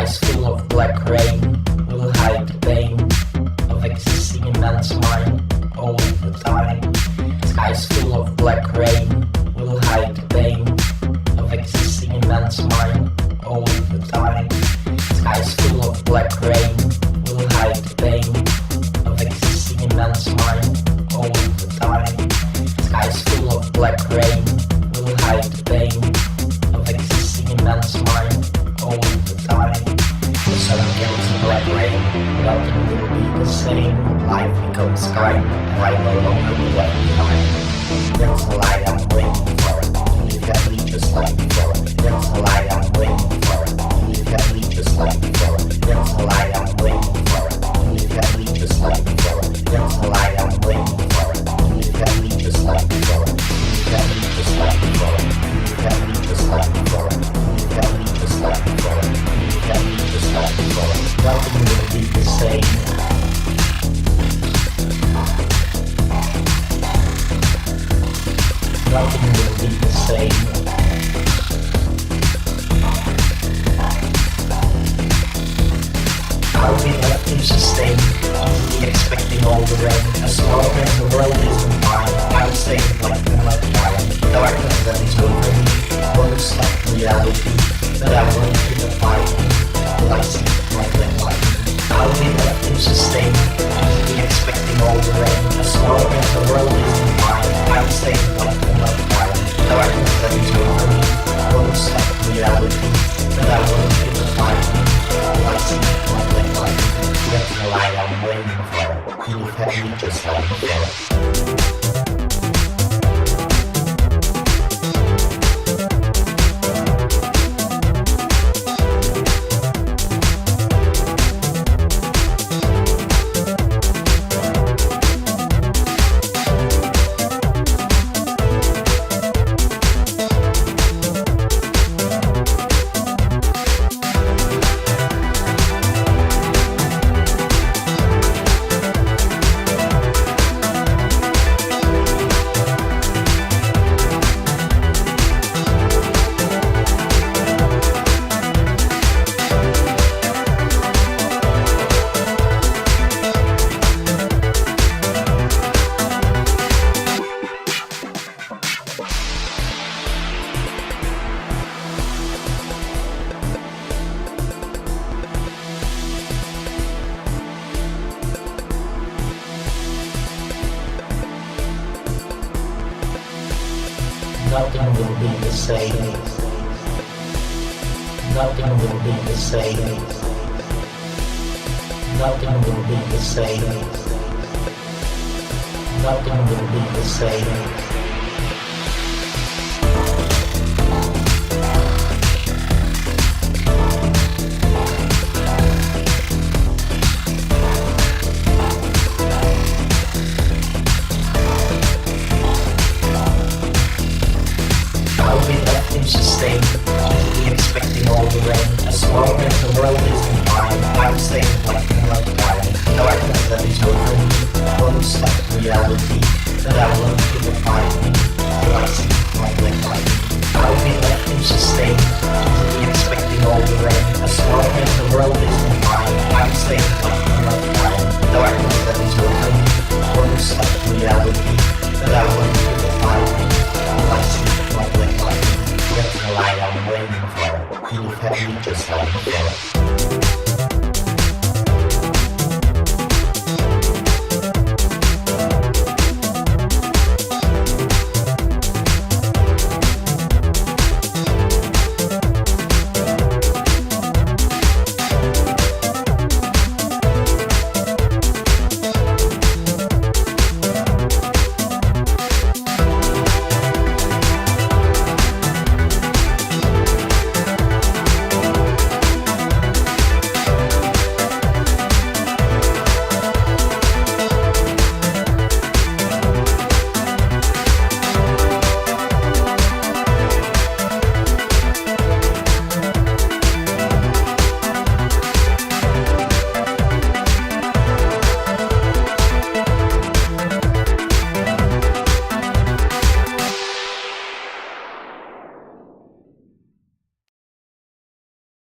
Skies full of black rain will hide the pain of existing in man's mind all the time. Skies full of black rain will hide the pain of existing in man's mind all the time. Skies full of black rain will hide the pain of existing in man's mind all the time. Skies full of black rain will hide the pain of existing in man's mind all the time. The sun gets black rain, nothing will be the same. Life becomes crime, and I no longer be left behind. That's the light I'm waiting for. Live happily just like before. That's the light I'm waiting for. Live happily just like before. That's the light I'm waiting for. Live happily just like before. That's the light I'm waiting for. Live happily just like before. Live happily just like before. Live happily just like before. Live happily just like before. Live happily just like before. Nothing will be the same. Nothing will be the same. I'll be left to sustain, easily expecting all the rain. As long as the world isn't mine, I'll stay like the mud fire. Darkness that is over me, words like reality that I won't be the fight. Lights like the light. I'll be left to sustain, easily expecting all the rain. As long as the world isn't mine, I'll stay like the mud fire. Darkness that is over me, words like reality that I won't be the fight. Lights like the light. That's the light I'm waiting for. Live happily just like before. Nothing will be the same. Nothing will be the same. Nothing will be the same. Nothing will be the same. Sustain, easily expecting all the rain. As long as the world isn't mine, I'm staying like the mud fire. Darkness that is over me, words like reality that I won't give a fight. Lights like the light. I'll be left to sustain, easily expecting all the rain. As long as the world isn't mine, I'm staying like the mud fire. Darkness that is over me, words like reality that I won't give a fight. Lights like the light. That's the light I'm waiting for. Live happily just like before.